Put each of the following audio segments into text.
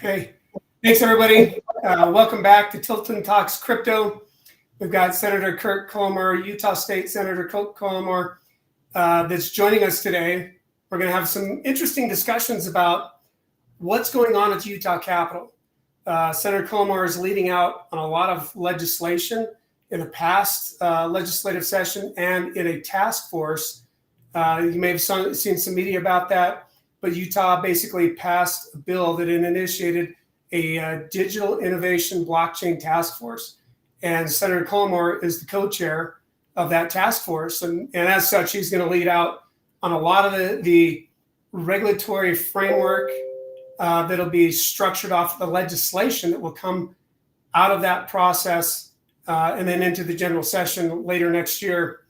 Hey, thanks everybody. Welcome back to TILTON Talks Crypto. We've got Senator Cullimore, Utah State Senator Cullimore, that's joining us today. We're going to have some interesting discussions about what's going on at the Utah Capitol. Senator Cullimore is leading out on a lot of legislation in the past legislative session and in a task force. You may have seen some media about that, but Utah basically passed a bill that initiated a digital innovation blockchain task force. And Senator Cullimore is the co-chair of that task force. And as such, he's going to lead out on a lot of the regulatory framework that'll be structured off the legislation that will come out of that process and then into the general session later next year.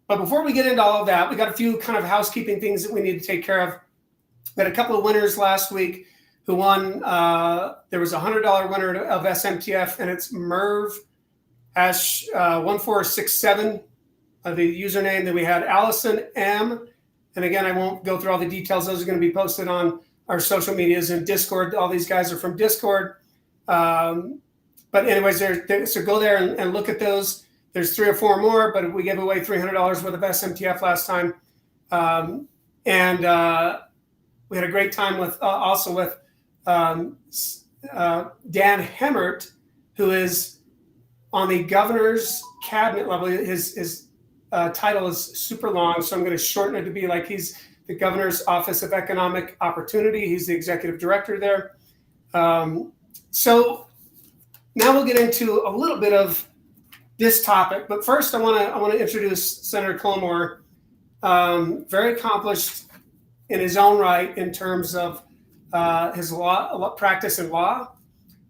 But before we get into all of that, we got a few kind of housekeeping things that we need to take care of. We had a couple of winners last week who won. There was a $100 winner of SMTF, and it's Merv Ash 1467, the username. Then we had Allison M. And again, I won't go through all the details. Those are going to be posted on our social medias and Discord. All these guys are from Discord. But anyways, so go there and look at those. There's 3 or 4 more, but we gave away $300 worth of SMTF last time. And we had a great time with also with Dan Hemmert, who is on the governor's cabinet level. His title is super long, so I'm going to shorten it to be like he's the governor's Office of Economic Opportunity. He's the executive director there. So now we'll get into a little bit of this topic, but first I want to introduce Senator Cullimore. Very accomplished in his own right in terms of his law practice in law,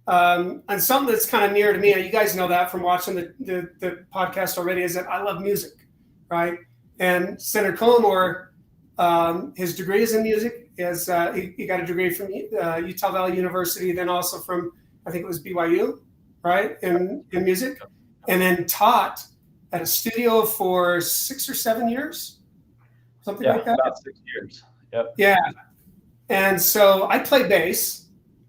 and something that's kind of near to me. You guys know that from watching the podcast already, is that I love music, right? And Senator Cullimore, his degree is in music. He got a degree from Utah Valley University, then also from, I think it was BYU, right, in music. And then taught at a studio for 6 or 7 years, something like that. About 6 years. Yep. Yeah. And so I played bass,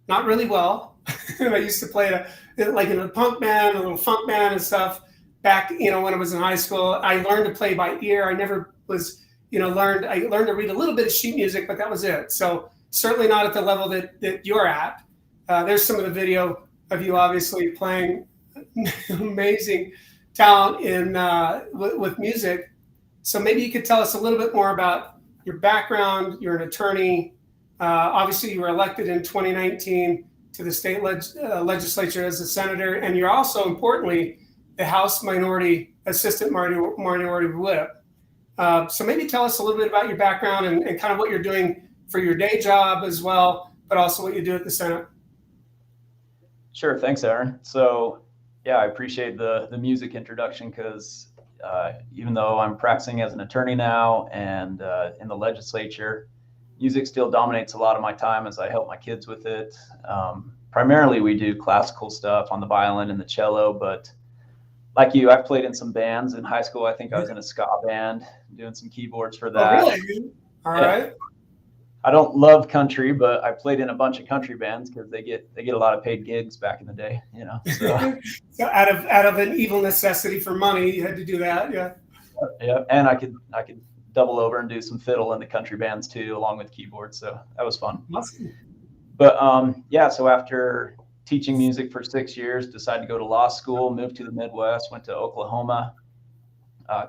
not really well. And I used to play like in a punk band, a little funk band and stuff back, when I was in high school. I learned to play by ear. I never was, I learned to read a little bit of sheet music, but that was it. So certainly not at the level that you're at. There's some of the video of you obviously playing amazing talent in with music. So maybe you could tell us a little bit more about your background. You're an attorney. Obviously, you were elected in 2019 to the state legislature as a senator, and you're also, importantly, the House Assistant Minority Whip. So maybe tell us a little bit about your background and kind of what you're doing for your day job as well, but also what you do at the Senate. Sure. Thanks, Aaron. So, I appreciate the music introduction because even though I'm practicing as an attorney now and in the legislature, music still dominates a lot of my time as I help my kids with it. Primarily, we do classical stuff on the violin and the cello, but like you, I've played in some bands in high school. I think I was in a ska band doing some keyboards for that. Oh, really? All right. I don't love country, but I played in a bunch of country bands because they get a lot of paid gigs back in the day, So, so out of an evil necessity for money, you had to do that, yeah. Yeah, and I could double over and do some fiddle in the country bands too, along with keyboards. So that was fun. Awesome. But so after teaching music for 6 years, decided to go to law school, moved to the Midwest, went to Oklahoma.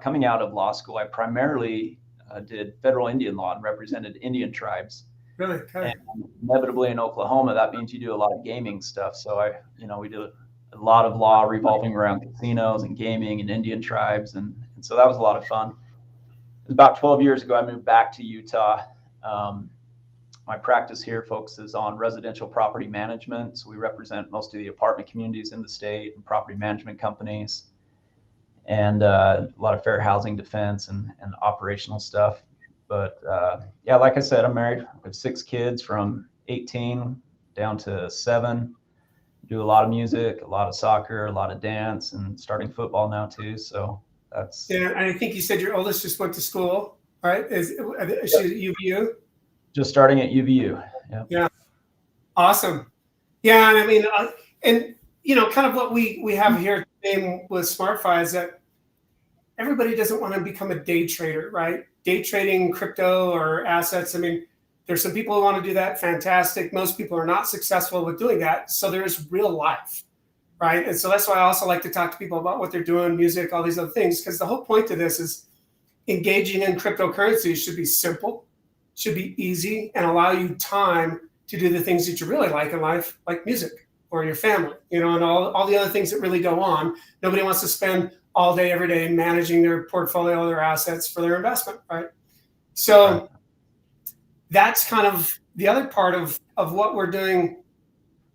Coming out of law school, I primarily did federal Indian law and represented Indian tribes. Really? Okay. And inevitably in Oklahoma, that means you do a lot of gaming stuff. So we do a lot of law revolving around casinos and gaming and Indian tribes. And so that was a lot of fun. About 12 years ago, I moved back to Utah. My practice here focuses on residential property management. So we represent most of the apartment communities in the state and property management companies, and a lot of fair housing defense and operational stuff. But like I said, I'm married. I have 6 kids from 18 down to 7. Do a lot of music, a lot of soccer, a lot of dance, and starting football now too. So that's. Yeah, and I think you said your oldest just went to school, right? Is she at UVU? Just starting at UVU. Yeah. Awesome. Yeah, and I mean, and kind of what we have here with SmartFi is that everybody doesn't want to become a day trader, right? Day trading crypto or assets. I mean, there's some people who want to do that. Fantastic. Most people are not successful with doing that. So there's real life, right? And so that's why I also like to talk to people about what they're doing, music, all these other things, because the whole point to this is engaging in cryptocurrency should be simple, should be easy, and allow you time to do the things that you really like in life, like music or your family, and all the other things that really go on. Nobody wants to spend all day, every day managing their portfolio, their assets for their investment, right? So that's kind of the other part of what we're doing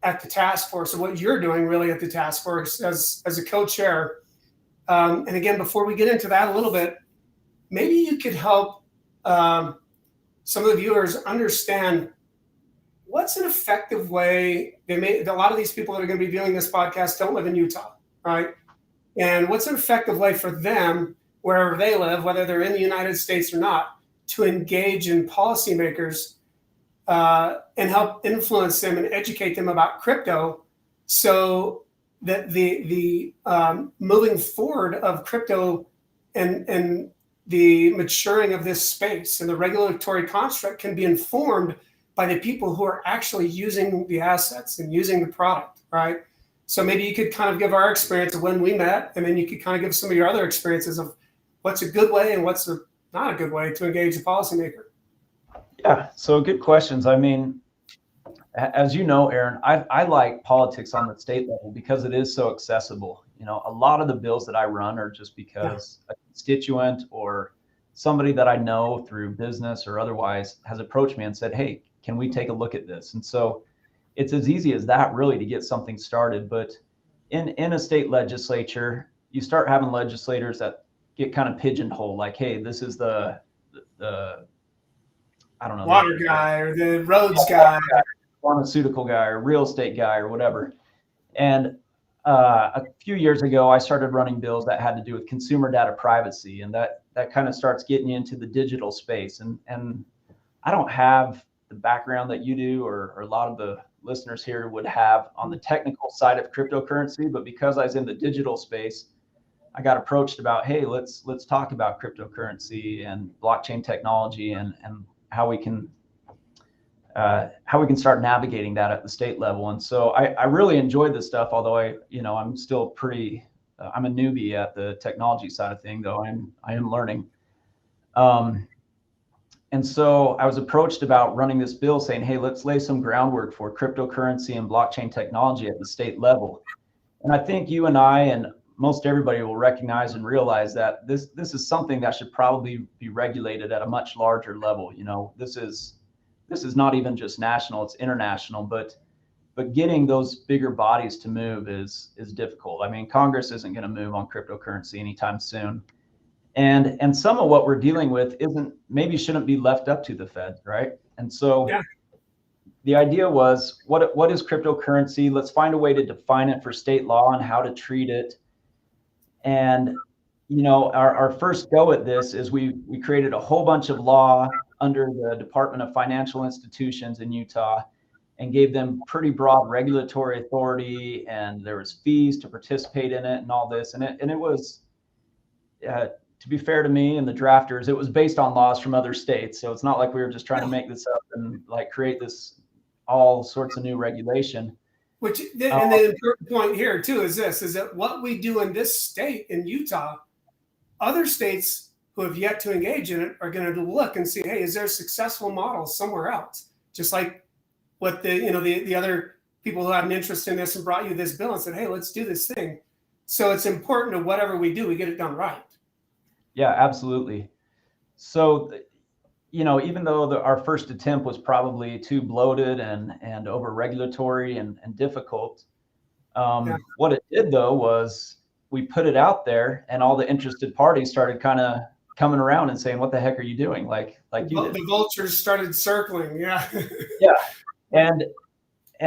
at the task force, or what you're doing really at the task force as a co-chair. And again, before we get into that a little bit, maybe you could help some of the viewers understand what's an effective way. A lot of these people that are going to be viewing this podcast don't live in Utah, right? And what's an effective way for them, wherever they live, whether they're in the United States or not, to engage in policymakers and help influence them and educate them about crypto, so that the moving forward of crypto and the maturing of this space and the regulatory construct can be informed by the people who are actually using the assets and using the product, right? So maybe you could kind of give our experience of when we met, and then you could kind of give some of your other experiences of what's a good way and what's not a good way to engage a policymaker. Yeah, so good questions. I mean, as you know, Aaron, I like politics on the state level because it is so accessible. A lot of the bills that I run are just because a constituent or somebody that I know through business or otherwise has approached me and said, hey, can we take a look at this? And so it's as easy as that, really, to get something started. But in a state legislature, you start having legislators that get kind of pigeonholed, like, hey, this is the I don't know, water guy or the roads guy, pharmaceutical guy or real estate guy or whatever. And a few years ago, I started running bills that had to do with consumer data privacy, and that kind of starts getting you into the digital space. And I don't have the background that you do, or a lot of the listeners here would have on the technical side of cryptocurrency, but because I was in the digital space, I got approached about, hey, let's talk about cryptocurrency and blockchain technology and how we can start navigating that at the state level. And so I really enjoyed this stuff, although I'm still I'm a newbie at the technology side of thing, though I am learning. And so I was approached about running this bill saying, hey, let's lay some groundwork for cryptocurrency and blockchain technology at the state level. And I think you and I and most everybody will recognize and realize that this is something that should probably be regulated at a much larger level. This is not even just national, it's international, but getting those bigger bodies to move is difficult. I mean, Congress isn't going to move on cryptocurrency anytime soon. And some of what we're dealing with shouldn't be left up to the Fed, right? And so the idea was, what is cryptocurrency? Let's find a way to define it for state law and how to treat it. And our first go at this is we created a whole bunch of law under the Department of Financial Institutions in Utah and gave them pretty broad regulatory authority, and there was fees to participate in it and all this. And it was, to be fair to me and the drafters, it was based on laws from other states. So it's not like we were just trying to make this up and like create this all sorts of new regulation. And the important point here too is that what we do in this state, in Utah, other states who have yet to engage in it are going to look and see, hey, is there a successful model somewhere else? Just like what the other people who had an interest in this and brought you this bill and said, hey, let's do this thing. So it's important that whatever we do, we get it done right. Yeah, absolutely. So, even though our first attempt was probably too bloated and over regulatory and difficult, what it did though was we put it out there, and all the interested parties started kind of coming around and saying, "What the heck are you doing?" Like you did. The vultures started circling. Yeah. Yeah, and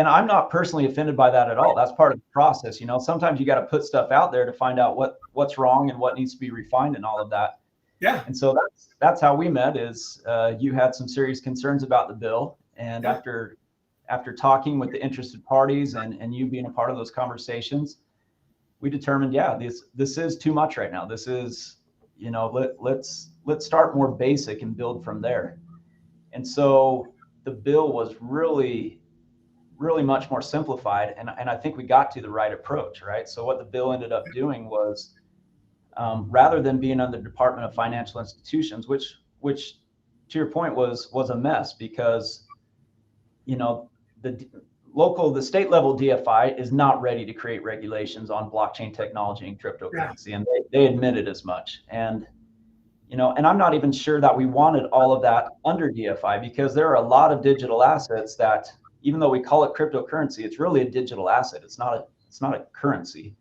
I'm not personally offended by that at all. That's part of the process. Sometimes you got to put stuff out there to find out what's wrong and what needs to be refined and all of that. Yeah. And so that's how we met. Is you had some serious concerns about the bill, and after after talking with the interested parties and you being a part of those conversations, we determined, yeah, this is too much right now. This is, let's start more basic and build from there. And so the bill was really, really much more simplified. And I think we got to the right approach, right? So what the bill ended up doing was, rather than being under the Department of Financial Institutions, which to your point was a mess, because, the state level DFI is not ready to create regulations on blockchain technology and cryptocurrency. And they admitted as much. And, and I'm not even sure that we wanted all of that under DFI, because there are a lot of digital assets that, even though we call it cryptocurrency, it's really a digital asset. It's not a currency.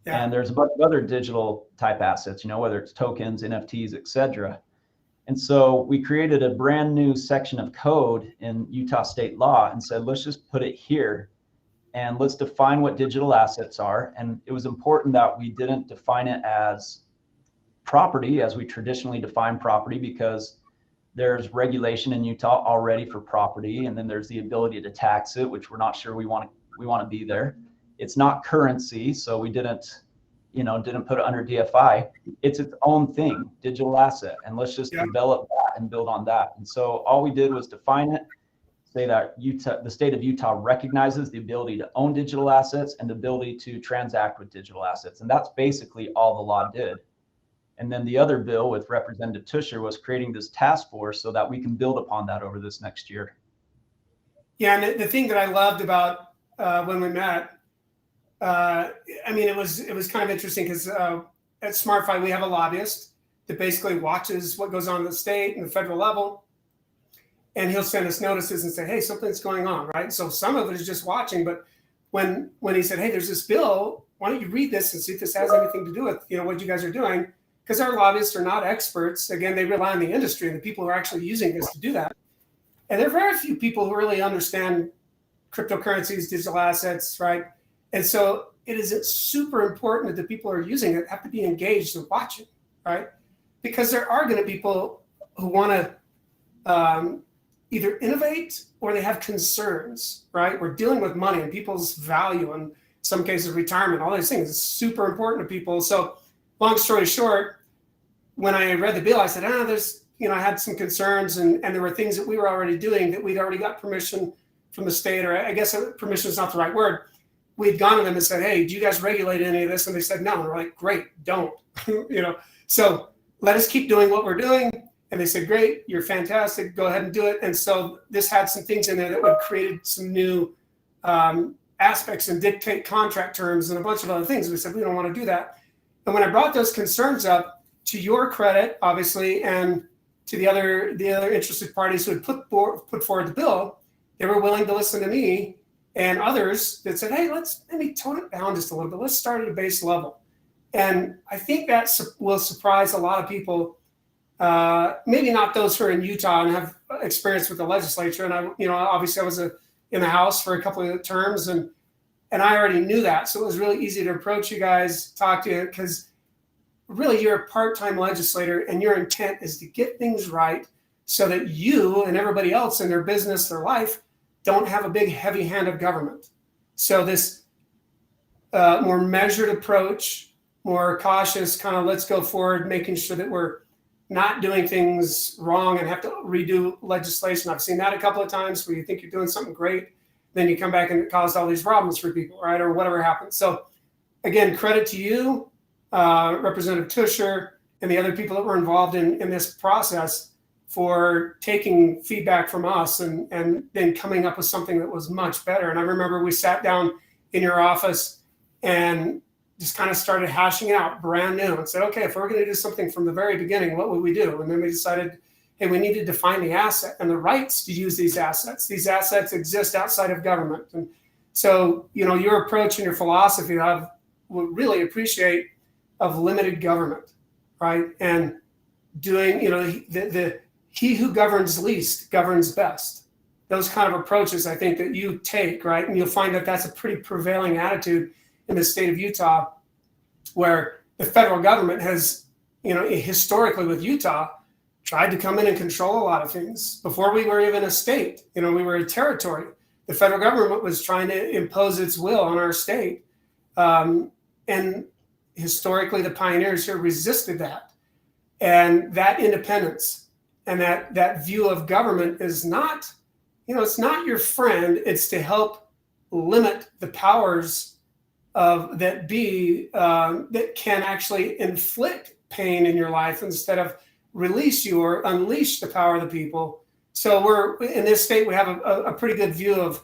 Yeah. And there's a bunch of other digital type assets, whether it's tokens, NFTs, et cetera. And so we created a brand new section of code in Utah state law and said, let's just put it here and let's define what digital assets are. And it was important that we didn't define it as property as we traditionally define property, because there's regulation in Utah already for property. And then there's the ability to tax it, which we're not sure we want to be there. It's not currency. So we didn't put it under DFI. It's its own thing, digital asset. And let's just develop that and build on that. And so all we did was define it, say that the state of Utah recognizes the ability to own digital assets and the ability to transact with digital assets. And that's basically all the law did. And then the other bill with Representative Tusher was creating this task force so that we can build upon that over this next year. Yeah, and the thing that I loved about when we met, it was kind of interesting because at SmartFi we have a lobbyist that basically watches what goes on in the state and the federal level, and he'll send us notices and say, hey, something's going on, right? So some of it is just watching, but when he said, hey, there's this bill, why don't you read this and see if this has anything to do with what you guys are doing? Because our lobbyists are not experts. Again, they rely on the industry and the people who are actually using this to do that. And there are very few people who really understand cryptocurrencies, digital assets, right? And so it is super important that the people who are using it have to be engaged and watching, right? Because there are going to be people who want to either innovate or they have concerns, right? We're dealing with money and people's value and in some cases retirement, all these things. It's super important to people. So long story short, when I read the bill, I said, I had some concerns and there were things that we were already doing that we'd already got permission from the state, or I guess permission is not the right word. We'd gone to them and said, hey, do you guys regulate any of this? And they said, no. And we're like, great, don't, so let us keep doing what we're doing. And they said, great, you're fantastic, go ahead and do it. And so this had some things in there that would create some new aspects and dictate contract terms and a bunch of other things. We said, we don't want to do that. And when I brought those concerns up, to your credit, obviously, and to the other interested parties who had put forward the bill, they were willing to listen to me and others that said, hey, let's maybe tone it down just a little bit. Let's start at a base level. And I think that will surprise a lot of people, maybe not those who are in Utah and have experience with the legislature. And obviously I was in the House for a couple of terms and I already knew that. So it was really easy to approach you guys, talk to you, because really you're a part-time legislator and your intent is to get things right so that you and everybody else in their business, their life, don't have a big heavy hand of government. So this more measured approach, more cautious kind of let's go forward, making sure that we're not doing things wrong and have to redo legislation. I've seen that a couple of times where you think you're doing something great, then you come back and it caused all these problems for people, right? Or whatever happens. So again, credit to you, Representative Tusher, and the other people that were involved in this process for taking feedback from us and then coming up with something that was much better. And I remember we sat down in your office and just kind of started hashing out brand new and said, okay, if we're going to do something from the very beginning, what would we do? And then we decided, hey, we need to define the asset and the rights to use these assets. These assets exist outside of government. And so, your approach and your philosophy I would really appreciate of limited government, right? And doing, he who governs least governs best. Those kind of approaches, I think, that you take, right? And you'll find that that's a pretty prevailing attitude in the state of Utah, where the federal government has, historically with Utah, tried to come in and control a lot of things. Before we were even a state, we were a territory. the federal government was trying to impose its will on our state. And historically, the pioneers here resisted that. And that independence and that view of government is not, it's not your friend. It's to help limit the powers that can actually inflict pain in your life instead of release you or unleash the power of the people. So we're in this state, we have a pretty good view of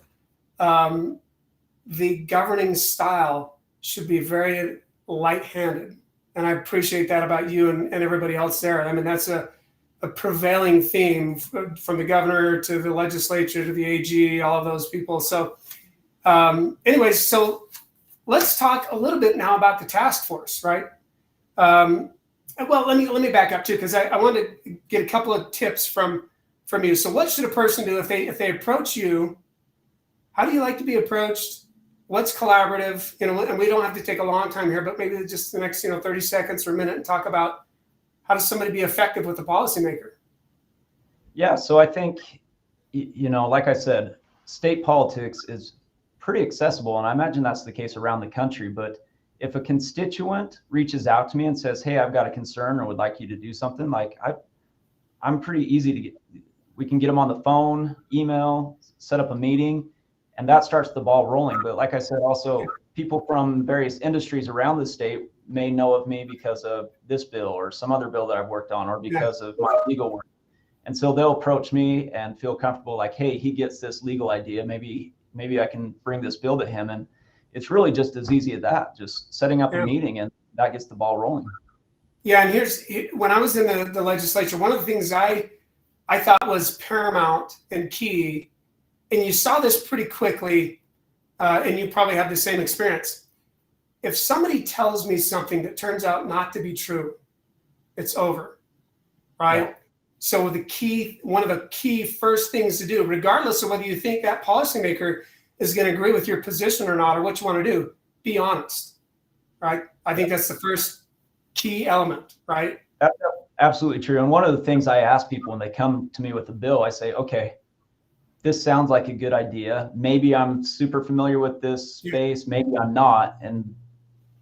the governing style should be very light-handed. And I appreciate that about you and everybody else there. I mean, that's a prevailing theme from the governor to the legislature to the AG, all of those people. So anyways, so let's talk a little bit now about the task force, right? Well, let me back up too, because I want to get a couple of tips from you. So what should a person do if they approach you? How do you like to be approached? What's collaborative? And we don't have to take a long time here, but maybe just the next 30 seconds or a minute and talk about how does somebody be effective with the policymaker? Yeah, so I think, like I said, state politics is pretty accessible, and I imagine that's the case around the country. But if a constituent reaches out to me and says, hey, I've got a concern or would like you to do something, like I'm pretty easy to get. We can get them on the phone, email, set up a meeting, and that starts the ball rolling. But like I said, also people from various industries around the state may know of me because of this bill or some other bill that I've worked on, or because of my legal work. And so they'll approach me and feel comfortable, like, hey, he gets this legal idea. Maybe I can bring this bill to him. And it's really just as easy as that, just setting up a meeting, and that gets the ball rolling. Yeah, and when I was in the legislature, one of the things I thought was paramount and key, and you saw this pretty quickly, and you probably have the same experience. If somebody tells me something that turns out not to be true, it's over, right? Yeah. So one of the key first things to do, regardless of whether you think that policymaker is going to agree with your position or not, or what you want to do, be honest, right? I think that's the first key element, right? That's absolutely true. And one of the things I ask people when they come to me with a bill, I say, okay, this sounds like a good idea. Maybe I'm super familiar with this space, maybe I'm not. And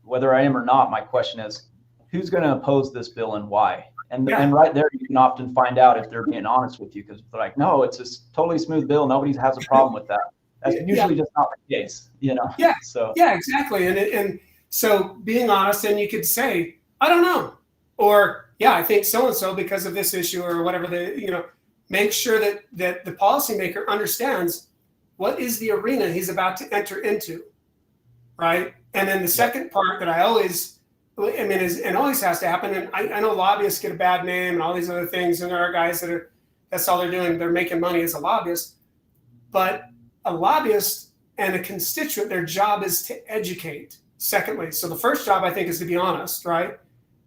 whether I am or not, my question is, who's going to oppose this bill and why? And right there, you can often find out if they're being honest with you, because they're like, no, it's a totally smooth bill. Nobody has a problem with that. That's usually just not the case, Yeah. So exactly. And so being honest, and you could say, I don't know, or I think so-and-so because of this issue or whatever make sure that the policymaker understands what is the arena he's about to enter into, right? And then the second part that always has to happen, and I know lobbyists get a bad name and all these other things, and there are guys that's all they're doing, they're making money as a lobbyist. But a lobbyist and a constituent, their job is to educate, secondly. So the first job, I think, is to be honest, right?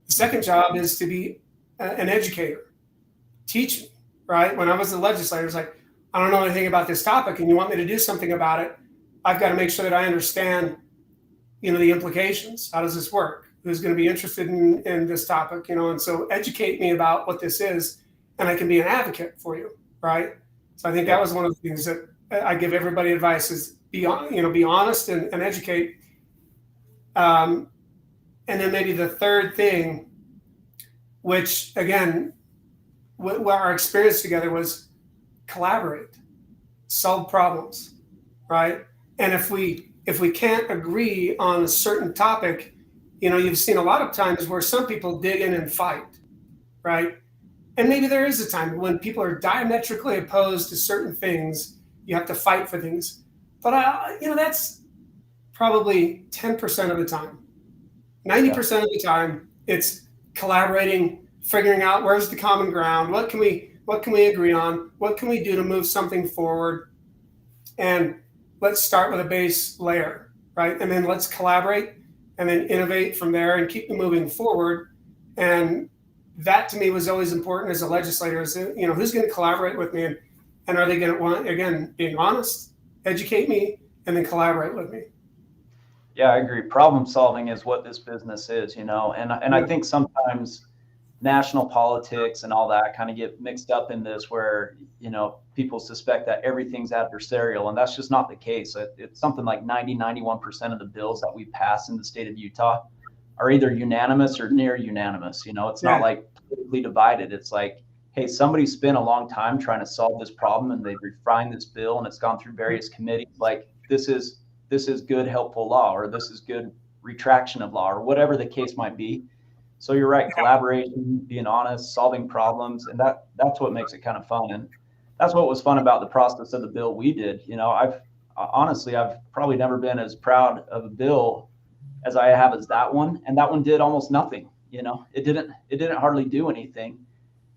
The second job is to be an educator. Teach me, right? When I was a legislator, I was like, I don't know anything about this topic, and you want me to do something about it, I've got to make sure that I understand, the implications. How does this work? Who's going to be interested in this topic, and so educate me about what this is, and I can be an advocate for you, right? So I think that was one of the things that I give everybody advice is be honest and educate. And then maybe the third thing, which again, what our experience together was collaborate, solve problems, right? And if we can't agree on a certain topic, you've seen a lot of times where some people dig in and fight, right? And maybe there is a time when people are diametrically opposed to certain things, you have to fight for things. But that's probably 10% of the time. 90% of the time, it's collaborating, figuring out where's the common ground, what can we agree on, what can we do to move something forward, and let's start with a base layer, right? And then let's collaborate and then innovate from there and keep moving forward. And that to me was always important as a legislator is, who's going to collaborate with me and are they going to want, again, being honest, educate me, and then collaborate with me. Yeah, I agree. Problem solving is what this business is, and I think sometimes national politics and all that kind of get mixed up in this, where, you know, people suspect that everything's adversarial, and that's just not the case. It's something like 91% of the bills that we pass in the state of Utah are either unanimous or near unanimous. You know, it's not like politically divided. It's like, hey, somebody spent a long time trying to solve this problem, and they've refined this bill, and it's gone through various committees. Like, this is good, helpful law, or this is good retraction of law, or whatever the case might be. So you're right, collaboration, being honest, solving problems, and that's what makes it kind of fun. And that's what was fun about the process of the bill we did. You know, I've probably never been as proud of a bill as I have as that one. And that one did almost nothing. You know, it didn't hardly do anything.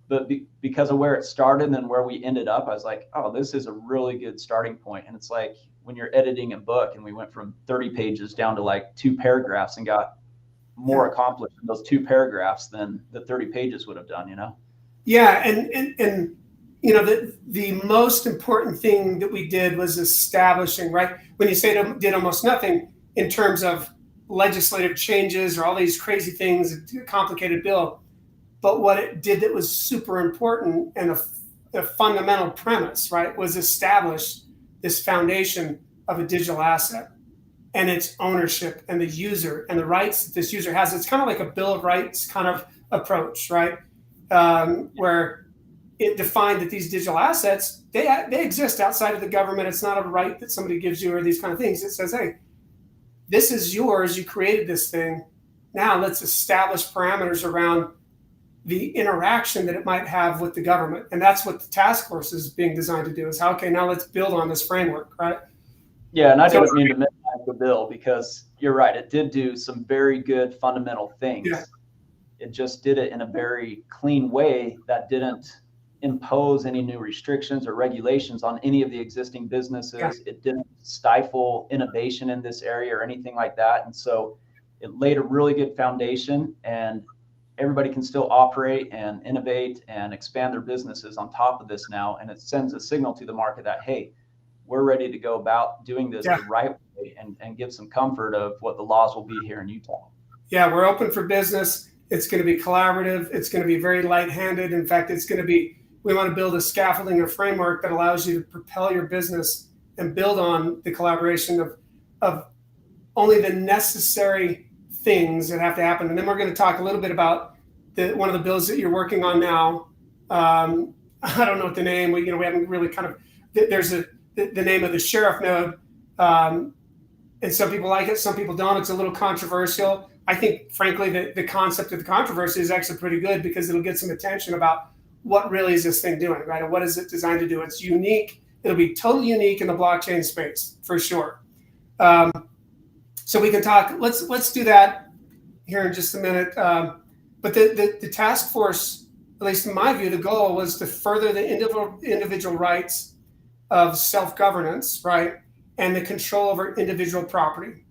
But because of where it started and where we ended up, I was like, oh, this is a really good starting point. And it's like when you're editing a book, and we went from 30 pages down to like 2 paragraphs and got more accomplished in those 2 paragraphs than the 30 pages would have done, you know? Yeah. And you know, the most important thing that we did was establishing, right? When you say did almost nothing in terms of legislative changes or all these crazy things, a complicated bill, but what it did that was super important and a fundamental premise, right, was establish this foundation of a digital asset and its ownership and the user and the rights that this user has. It's kind of like a Bill of Rights kind of approach, right? Where it defined that these digital assets, they exist outside of the government. It's not a right that somebody gives you or these kind of things. It says, hey, this is yours. You created this thing. Now let's establish parameters around the interaction that it might have with the government. And that's what the task force is being designed to do, is how, okay, now let's build on this framework, right? Yeah, and I didn't mean to minimize the bill, because you're right, it did do some very good fundamental things. Yeah. It just did it in a very clean way that didn't impose any new restrictions or regulations on any of the existing businesses. Yeah. It didn't stifle innovation in this area or anything like that. And so it laid a really good foundation, and everybody can still operate and innovate and expand their businesses on top of this now. And it sends a signal to the market that, hey, we're ready to go about doing this the right way, and give some comfort of what the laws will be here in Utah. Yeah, we're open for business. It's going to be collaborative. It's going to be very light-handed. In fact, we want to build a scaffolding or framework that allows you to propel your business and build on the collaboration of only the necessary things that have to happen. And then we're going to talk a little bit about one of the bills that you're working on now. I don't know what the name, we haven't really there's the name of the sheriff node. And some people like it, some people don't. It's a little controversial. I think, frankly, the concept of the controversy is actually pretty good, because it'll get some attention about what really is this thing doing, right? And what is it designed to do? It's unique. It'll be totally unique in the blockchain space, for sure. So we can talk, let's do that here in just a minute. But the task force, at least in my view, the goal was to further the individual rights of self-governance, right? And the control over individual property.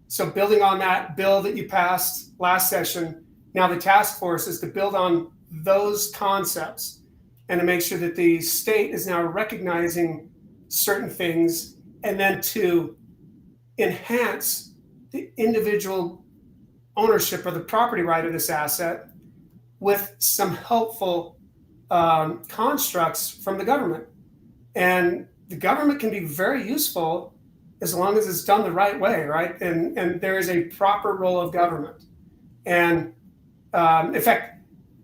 So building on that bill that you passed last session, now the task force is to build on those concepts and to make sure that the state is now recognizing certain things, and then to enhance the individual ownership of the property right of this asset with some helpful constructs from the government. And the government can be very useful as long as it's done the right way, right? And there is a proper role of government. And in fact,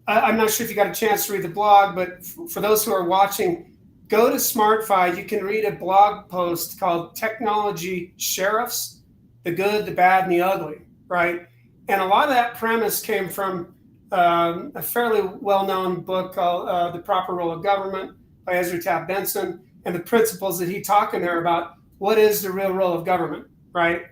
I'm not sure if you got a chance to read the blog, but for those who are watching, go to SmartFi. You can read a blog post called Technology Sheriffs, the Good, the Bad, and the Ugly, right? And a lot of that premise came from a fairly well-known book called The Proper Role of Government by Ezra Taft Benson, and the principles that he talked in there about what is the real role of government, right?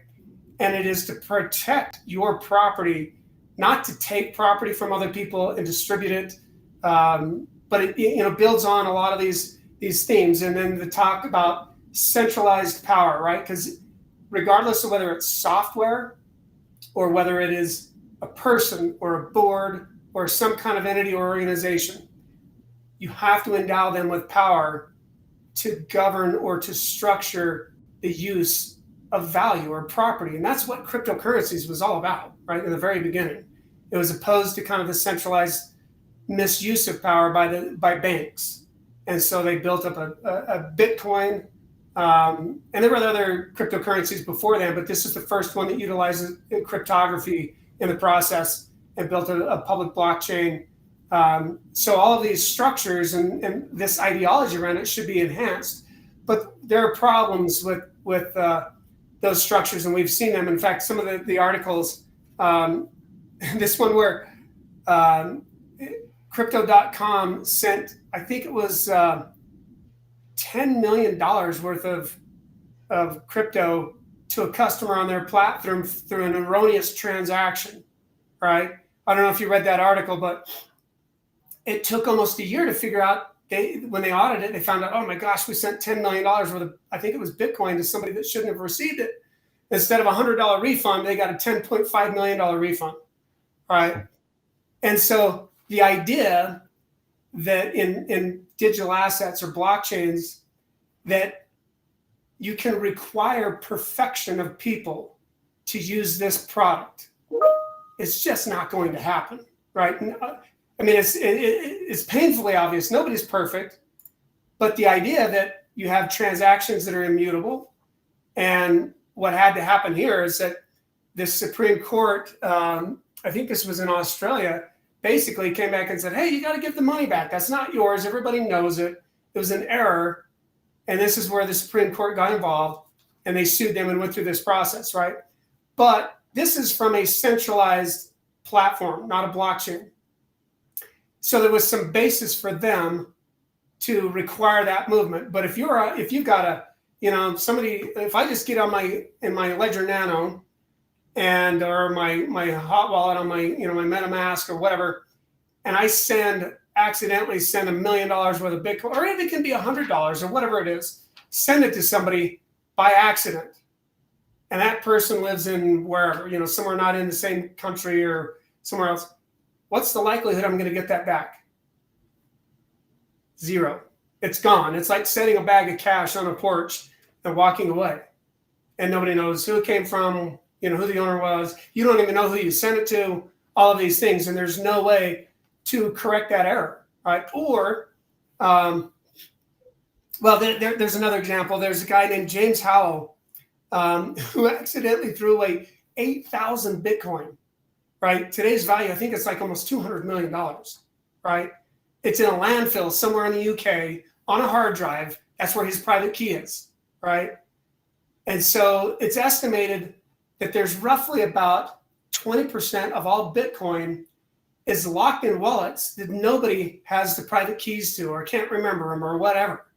And it is to protect your property, not to take property from other people and distribute it, but it builds on a lot of these themes. And then the talk about centralized power, right? Because regardless of whether it's software or whether it is a person or a board or some kind of entity or organization, you have to endow them with power to govern or to structure the use of value or property. And that's what cryptocurrencies was all about, right? In the very beginning, it was opposed to kind of the centralized misuse of power by banks. And so they built up a Bitcoin. And there were other cryptocurrencies before then, but this is the first one that utilizes cryptography in the process and built a public blockchain. So all of these structures and this ideology around it should be enhanced. But there are problems with those structures, and we've seen them. In fact, some of the articles, this one where Crypto.com sent, I think it was $10 million worth of crypto to a customer on their platform through an erroneous transaction, right? I don't know if you read that article, but it took almost a year to figure out. When they audited it, they found out, oh my gosh, we sent $10 million worth of, I think it was Bitcoin, to somebody that shouldn't have received it. Instead of a $100 refund, they got a $10.5 million refund, right? And so the idea that in digital assets or blockchains, that you can require perfection of people to use this product, it's just not going to happen, right? I mean, it's painfully obvious. Nobody's perfect, but the idea that you have transactions that are immutable, and what had to happen here is that the Supreme Court, I think this was in Australia, basically came back and said, hey, you got to give the money back. That's not yours. Everybody knows it. It was an error. And this is where the Supreme Court got involved, and they sued them and went through this process, right? But this is from a centralized platform, not a blockchain. So there was some basis for them to require that movement. But if you've got somebody, if I just get in my Ledger Nano or my hot wallet on my MetaMask or whatever, and I accidentally send $1 million worth of Bitcoin, or it can be $100 or whatever it is, send it to somebody by accident, and that person lives in wherever, somewhere not in the same country or somewhere else. What's the likelihood I'm going to get that back? 0. It's gone. It's like setting a bag of cash on a porch and walking away, and nobody knows who it came from, who the owner was. You don't even know who you sent it to, all of these things, and there's no way to correct that error, right? Or, there's another example. There's a guy named James Howell who accidentally threw away 8,000 Bitcoin. Right? Today's value, I think it's like almost $200 million, right? It's in a landfill somewhere in the UK on a hard drive. That's where his private key is, right? And so it's estimated that there's roughly about 20% of all Bitcoin is locked in wallets that nobody has the private keys to or can't remember them or whatever.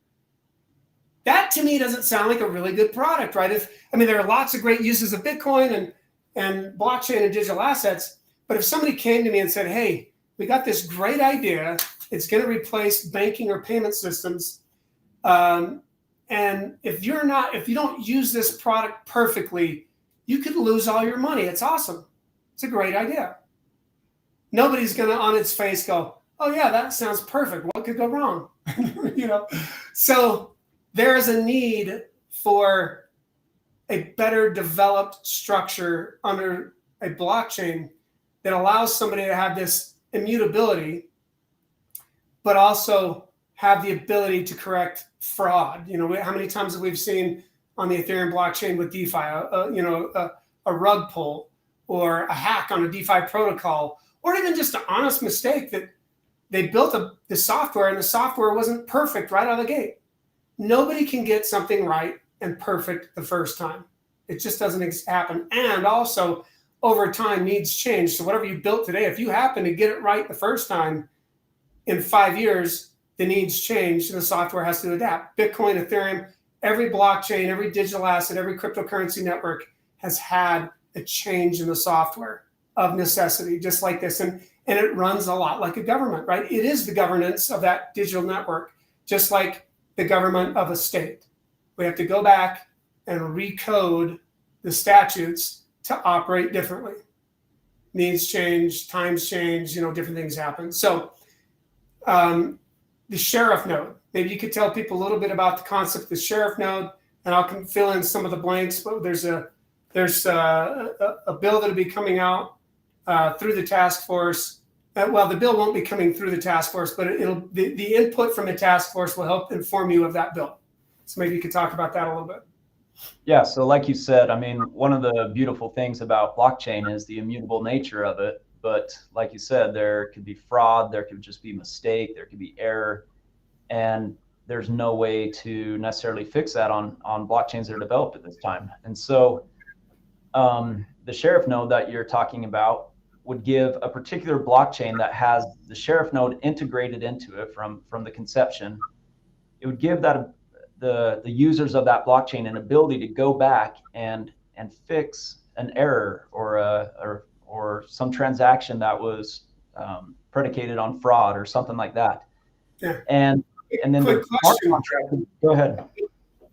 That to me doesn't sound like a really good product, right? There are lots of great uses of Bitcoin and blockchain and digital assets. But if somebody came to me and said, hey, we got this great idea, it's going to replace banking or payment systems. And if you don't use this product perfectly, you could lose all your money. It's awesome. It's a great idea. Nobody's going to, on its face, go, oh yeah, that sounds perfect. What could go wrong? So there is a need for a better developed structure under a blockchain that allows somebody to have this immutability, but also have the ability to correct fraud. How many times have we seen on the Ethereum blockchain with DeFi, a rug pull or a hack on a DeFi protocol, or even just an honest mistake that they built the software and the software wasn't perfect right out of the gate. Nobody can get something right and perfect the first time. It just doesn't happen. And also, over time, needs change. So whatever you built today, if you happen to get it right the first time, in 5 years, the needs change and the software has to adapt. Bitcoin, Ethereum, every blockchain, every digital asset, every cryptocurrency network has had a change in the software of necessity, just like this. And it runs a lot like a government, right? It is the governance of that digital network, just like the government of a state. We have to go back and recode the statutes to operate differently. Needs change, times change, different things happen. So the sheriff node, maybe you could tell people a little bit about the concept of the sheriff node, and I'll fill in some of the blanks, but there's a bill that'll be coming out through the task force well, the bill won't be coming through the task force, but the input from the task force will help inform you of that bill. So maybe you could talk about that a little bit. Yeah, so like you said, I mean, one of the beautiful things about blockchain is the immutable nature of it. But like you said, there could be fraud, there could just be mistake, there could be error, and there's no way to necessarily fix that on blockchains that are developed at this time. And so the sheriff node that you're talking about would give a particular blockchain that has the sheriff node integrated into it from the conception. It would give that the users of that blockchain an ability to go back and fix an error or some transaction that was predicated on fraud or something like that. Yeah. And then quick the smart question. contract. Go ahead.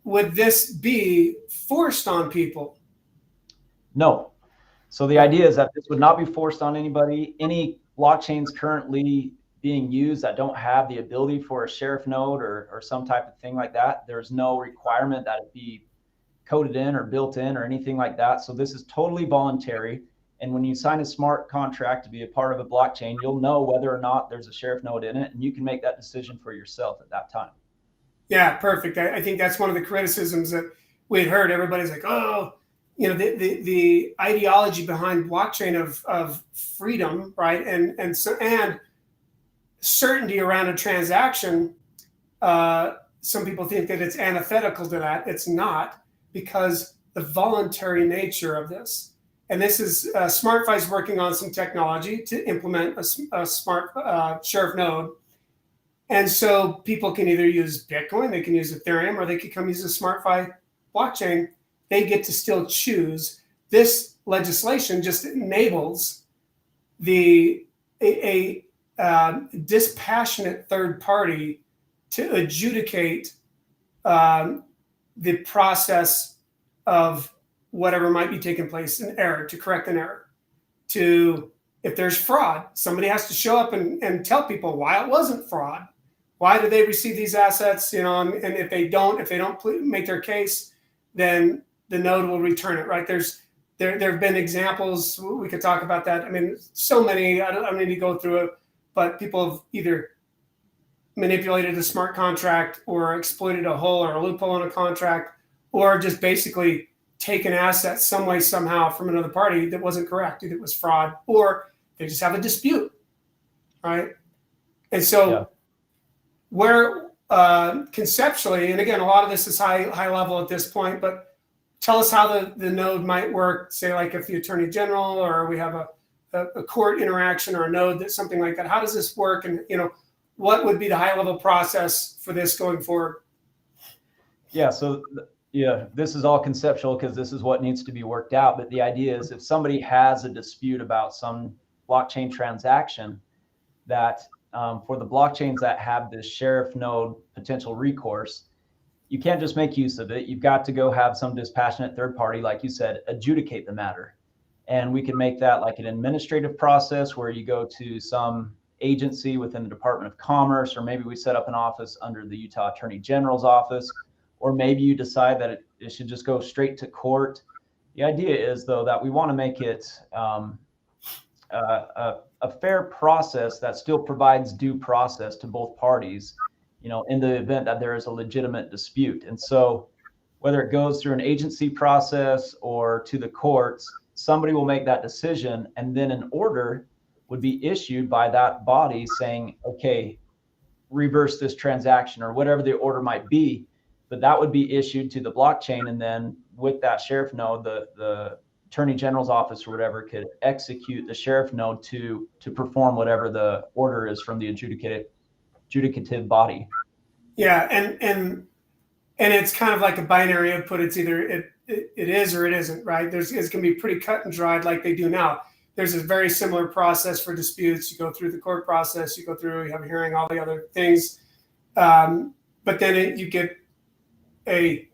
Would this be forced on people? No. So the idea is that this would not be forced on anybody. Any blockchains currently being used that don't have the ability for a sheriff node or some type of thing like that, there's no requirement that it be coded in or built in or anything like that. So this is totally voluntary. And when you sign a smart contract to be a part of a blockchain, you'll know whether or not there's a sheriff node in it, and you can make that decision for yourself at that time. Yeah, perfect. I think that's one of the criticisms that we had heard. Everybody's like, oh, you know, the ideology behind blockchain of freedom, right? And certainty around a transaction. Some people think that it's antithetical to that. It's not, because the voluntary nature of this. And this is SmartFi is working on some technology to implement a smart sheriff node. And so people can either use Bitcoin, they can use Ethereum, or they could come use a SmartFi blockchain. They get to still choose. This legislation just enables a dispassionate third party to adjudicate the process of whatever might be taking place, an error, to correct an error. If there's fraud, somebody has to show up and tell people why it wasn't fraud. Why did they receive these assets? You know, and if they don't make their case, then the node will return it. Right? There have been examples. We could talk about that. I mean, so many. I don't need to go through it, but people have either manipulated a smart contract or exploited a hole or a loophole in a contract, or just basically taken assets some way, somehow from another party that wasn't correct. Either it was fraud or they just have a dispute, right? And so where conceptually, and again, a lot of this is high level at this point, but tell us how the node might work, say like if the attorney general or we have a court interaction or a node, that something like that. How does this work? And, you know, what would be the high level process for this going forward? Yeah. So this is all conceptual because this is what needs to be worked out. But the idea is if somebody has a dispute about some blockchain transaction, that for the blockchains that have this sheriff node potential recourse, you can't just make use of it. You've got to go have some dispassionate third party, like you said, adjudicate the matter. And we can make that like an administrative process where you go to some agency within the Department of Commerce, or maybe we set up an office under the Utah Attorney General's office, or maybe you decide that it should just go straight to court. The idea is, though, that we want to make it a fair process that still provides due process to both parties, you know, in the event that there is a legitimate dispute. And so whether it goes through an agency process or to the courts, somebody will make that decision, and then an order would be issued by that body saying, okay, reverse this transaction, or whatever the order might be. But that would be issued to the blockchain, and then with that sheriff node, the attorney general's office or whatever could execute the sheriff node to perform whatever the order is from the adjudicative body. Yeah, and it's kind of like a binary input. It's either it is or it isn't, right? It's going to be pretty cut and dried like they do now. There's a very similar process for disputes. You go through the court process, you have a hearing, all the other things. But then you get a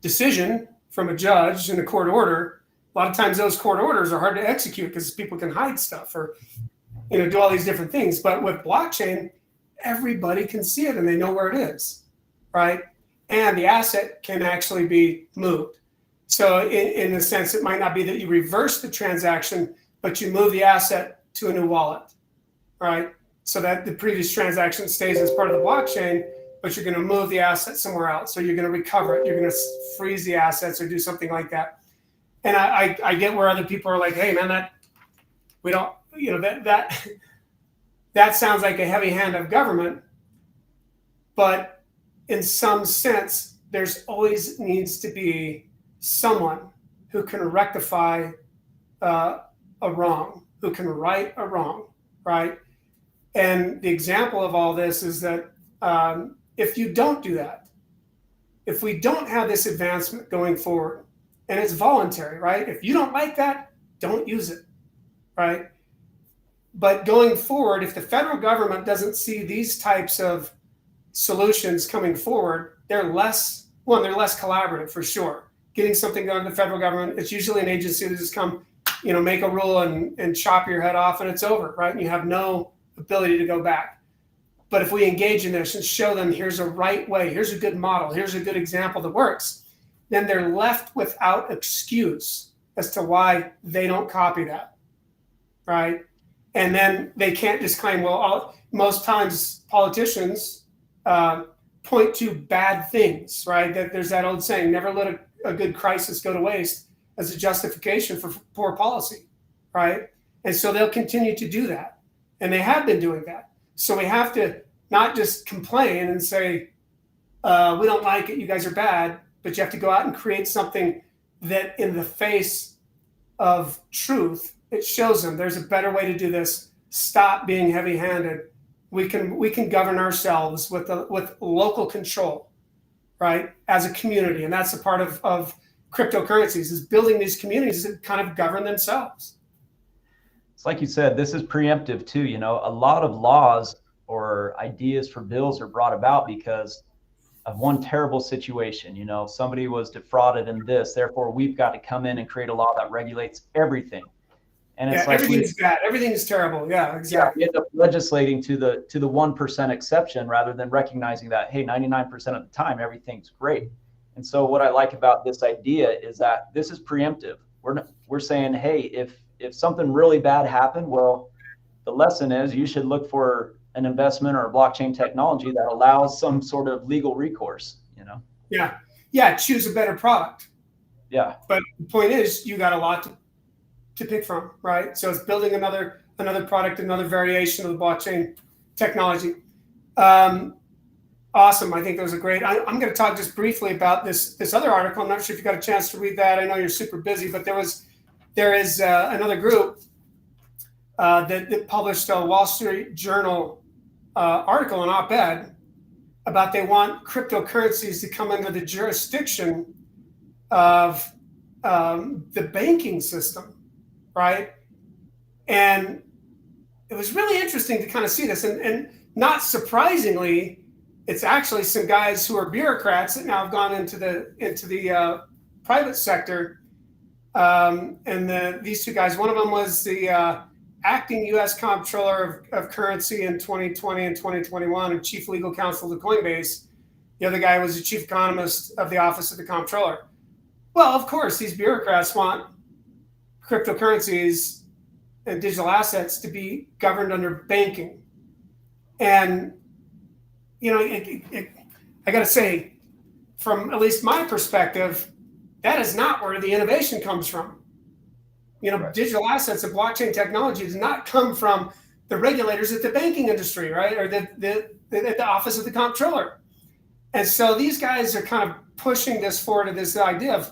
decision from a judge in a court order. A lot of times those court orders are hard to execute because people can hide stuff or, you know, do all these different things. But with blockchain, everybody can see it and they know where it is, right? And the asset can actually be moved. So in a sense, it might not be that you reverse the transaction, but you move the asset to a new wallet. right? So that the previous transaction stays as part of the blockchain, but you're going to move the asset somewhere else, or you're going to recover it. You're going to freeze the assets or do something like that. And I get where other people are like, hey, man, that we don't, that sounds like a heavy hand of government. But in some sense, there's always needs to be someone who can rectify a wrong, who can right a wrong, right? And the example of all this is that if you don't do that, if we don't have this advancement going forward, and it's voluntary, right? If you don't like that, don't use it, right? But going forward, if the federal government doesn't see these types of solutions coming forward, they're less collaborative for sure. Getting something done in the federal government, it's usually an agency that just come, make a rule and chop your head off and it's over, right? And you have no ability to go back. But if we engage in this and show them here's a right way, here's a good model, here's a good example that works, then they're left without excuse as to why they don't copy that, right? And then they can't just claim, most times politicians point to bad things, right? That there's that old saying, never let a good crisis go to waste as a justification for poor policy, right? And so they'll continue to do that. And they have been doing that. So we have to not just complain and say, we don't like it, you guys are bad, but you have to go out and create something that in the face of truth, it shows them there's a better way to do this. Stop being heavy-handed. We can govern ourselves with local control, right? As a community. And that's a part of cryptocurrencies, is building these communities that kind of govern themselves. It's like you said, this is preemptive too. A lot of laws or ideas for bills are brought about because of one terrible situation. Somebody was defrauded in this, therefore we've got to come in and create a law that regulates everything. And it's like everything's bad. Everything is terrible. Yeah, exactly. We end up legislating to the 1% exception rather than recognizing that, hey, 99% of the time everything's great. And so what I like about this idea is that this is preemptive. We're saying, hey, if something really bad happened, well, the lesson is you should look for an investment or a blockchain technology that allows some sort of legal recourse. Yeah. Choose a better product. Yeah. But the point is, you got a lot to pick from, right? So it's building another product, another variation of the blockchain technology. Awesome. I think that was a great. I'm going to talk just briefly about this other article. I'm not sure if you got a chance to read that. I know you're super busy, but there is another group that published a Wall Street Journal article, an op-ed, about they want cryptocurrencies to come under the jurisdiction of the banking system, right? And it was really interesting to kind of see this. And not surprisingly, it's actually some guys who are bureaucrats that now have gone into the private sector. And these two guys, one of them was the acting U.S. comptroller of currency in 2020 and 2021 and chief legal counsel to Coinbase. The other guy was the chief economist of the office of the comptroller. Well, of course, these bureaucrats want cryptocurrencies and digital assets to be governed under banking. And, I got to say, from at least my perspective, that is not where the innovation comes from. Right. Digital assets and blockchain technology does not come from the regulators at the banking industry, right? Or the office of the comptroller. And so these guys are kind of pushing this forward to this idea of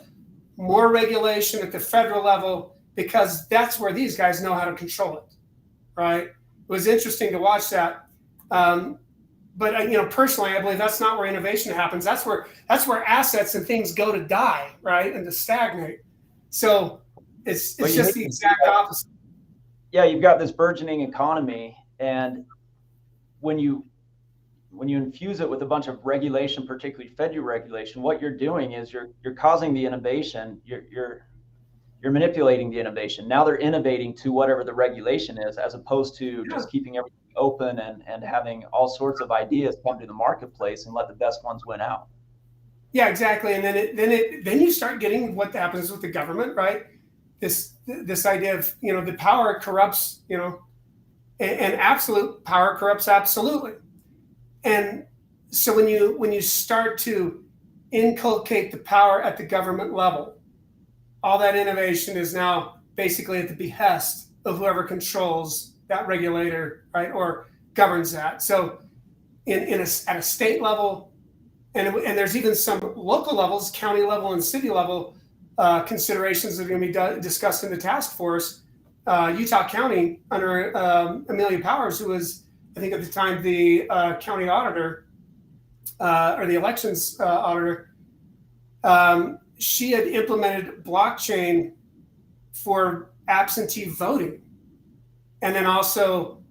more regulation at the federal level, because that's where these guys know how to control it, right? It was interesting to watch that. But personally, I believe that's not where innovation happens. That's where assets and things go to die, right, and to stagnate. So it's just the exact opposite. Yeah, you've got this burgeoning economy, and when you infuse it with a bunch of regulation, particularly federal regulation, what you're doing is you're causing the innovation. You're manipulating the innovation. Now they're innovating to whatever the regulation is, as opposed to just keeping everything open and having all sorts of ideas come to the marketplace and let the best ones win out. Yeah, exactly. And then you start getting what happens with the government, right? This idea of the power corrupts, and absolute power corrupts absolutely. And so when you start to inculcate the power at the government level, all that innovation is now basically at the behest of whoever controls that regulator, right, or governs that. So at a state level, and there's even some local levels, county level and city level considerations that are going to be discussed in the task force. Utah County under Amelia Powers, who was, I think at the time, the county auditor or the elections auditor, she had implemented blockchain for absentee voting, and then also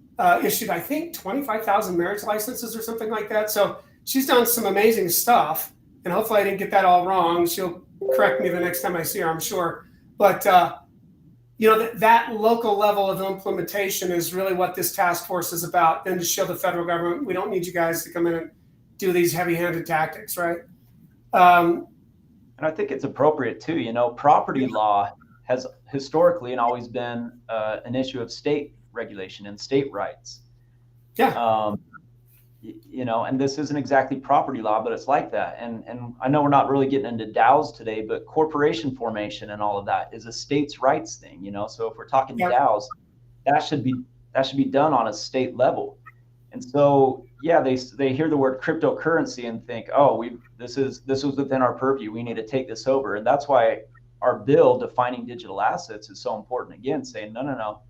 issued, I think, 25,000 marriage licenses or something like that. So she's done some amazing stuff, and hopefully I didn't get that all wrong. She'll correct me the next time I see her, I'm sure. But that local level of implementation is really what this task force is about. Then to show the federal government, we don't need you guys to come in and do these heavy-handed tactics, right? And I think it's appropriate too. Property law has historically and always been an issue of state regulation and state rights. Yeah. And this isn't exactly property law, but it's like that. And I know we're not really getting into DAOs today, but corporation formation and all of that is a states' rights thing. So if we're talking DAOs, that should be done on a state level. And so, they hear the word cryptocurrency and think, oh, this was within our purview. We need to take this over. And that's why our bill defining digital assets is so important. Again, saying, no.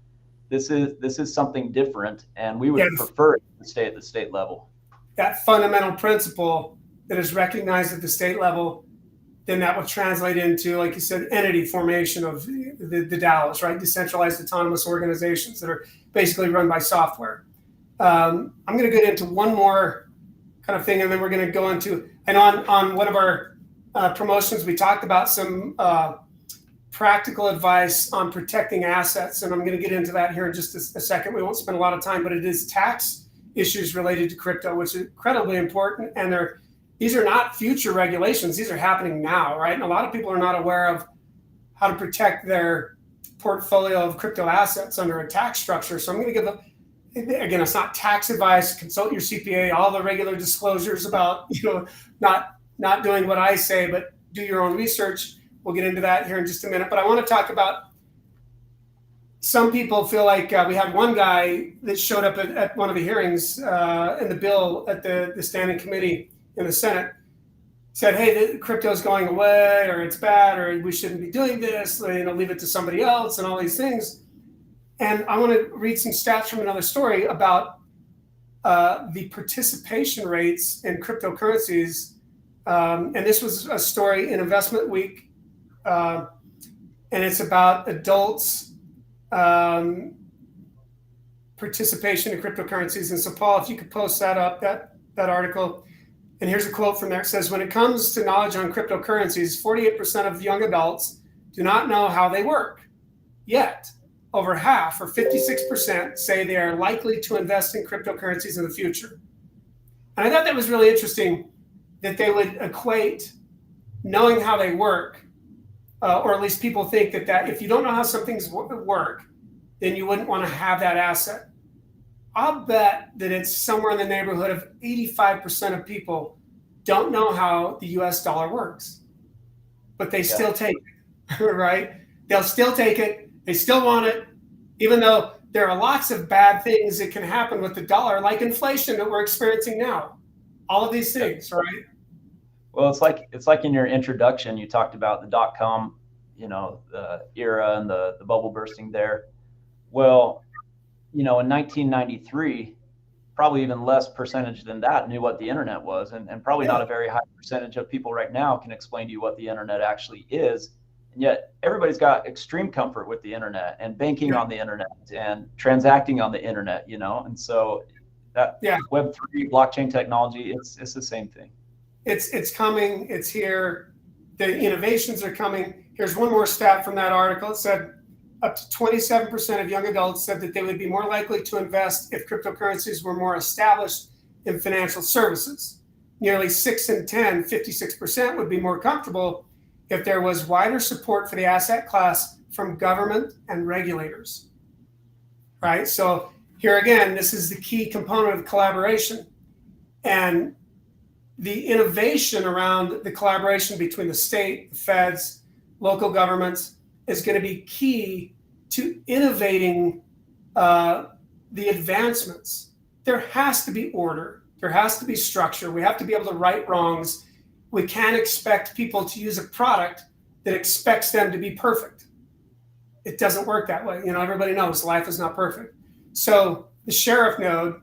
This is something different, and we would prefer it to stay at the state level. That fundamental principle that is recognized at the state level, then that will translate into, like you said, entity formation of the DAOs, right? Decentralized autonomous organizations that are basically run by software. I'm going to get into one more kind of thing, and then we're going to go into, and on one of our promotions, we talked about some practical advice on protecting assets, and I'm going to get into that here in just a second. We won't spend a lot of time, but it is tax issues related to crypto, which is incredibly important. And these are not future regulations; these are happening now, right? And a lot of people are not aware of how to protect their portfolio of crypto assets under a tax structure. So I'm going to give again, it's not tax advice. Consult your CPA, all the regular disclosures about not doing what I say, but do your own research. We'll get into that here in just a minute. But I want to talk about, some people feel like we had one guy that showed up at one of the hearings in the bill at the standing committee in the Senate, said, hey, the crypto is going away, or it's bad, or we shouldn't be doing this, leave it to somebody else, and all these things. And I want to read some stats from another story about the participation rates in cryptocurrencies. And this was a story in Investment Week. And it's about adults' participation in cryptocurrencies. And so, Paul, if you could post that up, that article. And here's a quote from there. It says, when it comes to knowledge on cryptocurrencies, 48% of young adults do not know how they work. Yet, over half, or 56%, say they are likely to invest in cryptocurrencies in the future. And I thought that was really interesting that they would equate knowing how they work, or at least people think that if you don't know how some things work, then you wouldn't want to have that asset. I'll bet that it's somewhere in the neighborhood of 85% of people don't know how the US dollar works, but they still take it, right? They'll still take it. They still want it, even though there are lots of bad things that can happen with the dollar, like inflation that we're experiencing now. All of these things, right? Well, it's like in your introduction, you talked about the .com, era and the bubble bursting there. Well, in 1993, probably even less percentage than that knew what the internet was, and probably not a very high percentage of people right now can explain to you what the internet actually is. And yet everybody's got extreme comfort with the internet and banking on the internet and transacting on the internet, and so that Web3 blockchain technology, it's the same thing. It's coming, it's here. The innovations are coming. Here's one more stat from that article. It said up to 27% of young adults said that they would be more likely to invest if cryptocurrencies were more established in financial services. Nearly 6 in 10, 56%, would be more comfortable if there was wider support for the asset class from government and regulators, right? So here again, this is the key component of collaboration. And the innovation around the collaboration between the state, the feds, local governments is going to be key to innovating the advancements. There has to be order. There has to be structure. We have to be able to right wrongs. We can't expect people to use a product that expects them to be perfect. It doesn't work that way. Everybody knows life is not perfect. So the sheriff node,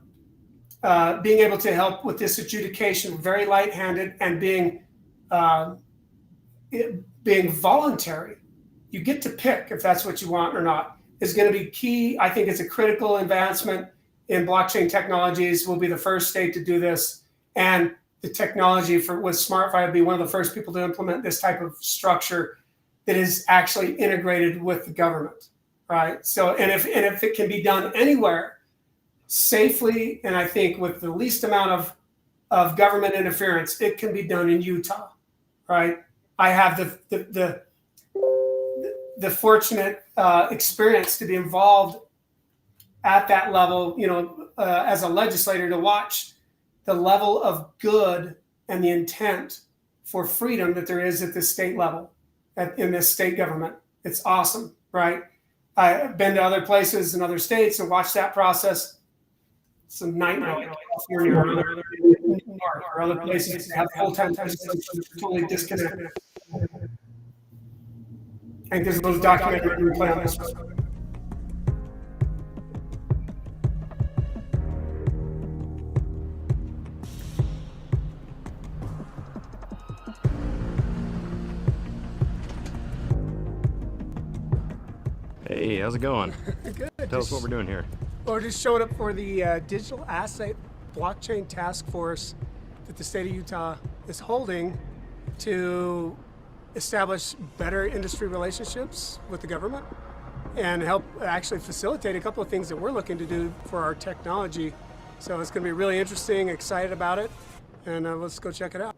being able to help with this adjudication, very light-handed, and being voluntary. You get to pick if that's what you want or not, is going to be key. I think it's a critical advancement in blockchain technologies. We'll be the first state to do this. And the technology with SmartFi will be one of the first people to implement this type of structure that is actually integrated with the government, right? So, and if it can be done anywhere safely, and I think with the least amount of government interference, it can be done in Utah, right? I have the fortunate experience to be involved at that level, as a legislator, to watch the level of good and the intent for freedom that there is at the state level, in this state government. It's awesome, right? I've been to other places in other states and watched that process. It's a nightmare, like California or other places that have full-time legislatures totally disconnected. I think there's a little documentary we play on this one. Hey, how's it going? Good. Tell us what we're doing here. Well, we're just showing up for the Digital Asset Blockchain Task Force that the state of Utah is holding to establish better industry relationships with the government and help actually facilitate a couple of things that we're looking to do for our technology. So it's going to be really interesting, excited about it, and let's go check it out.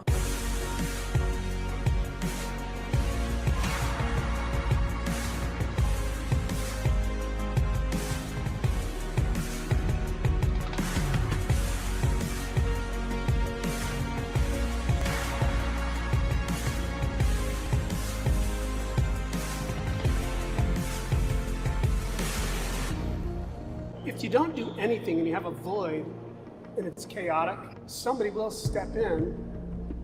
If you don't do anything and you have a void and it's chaotic, somebody will step in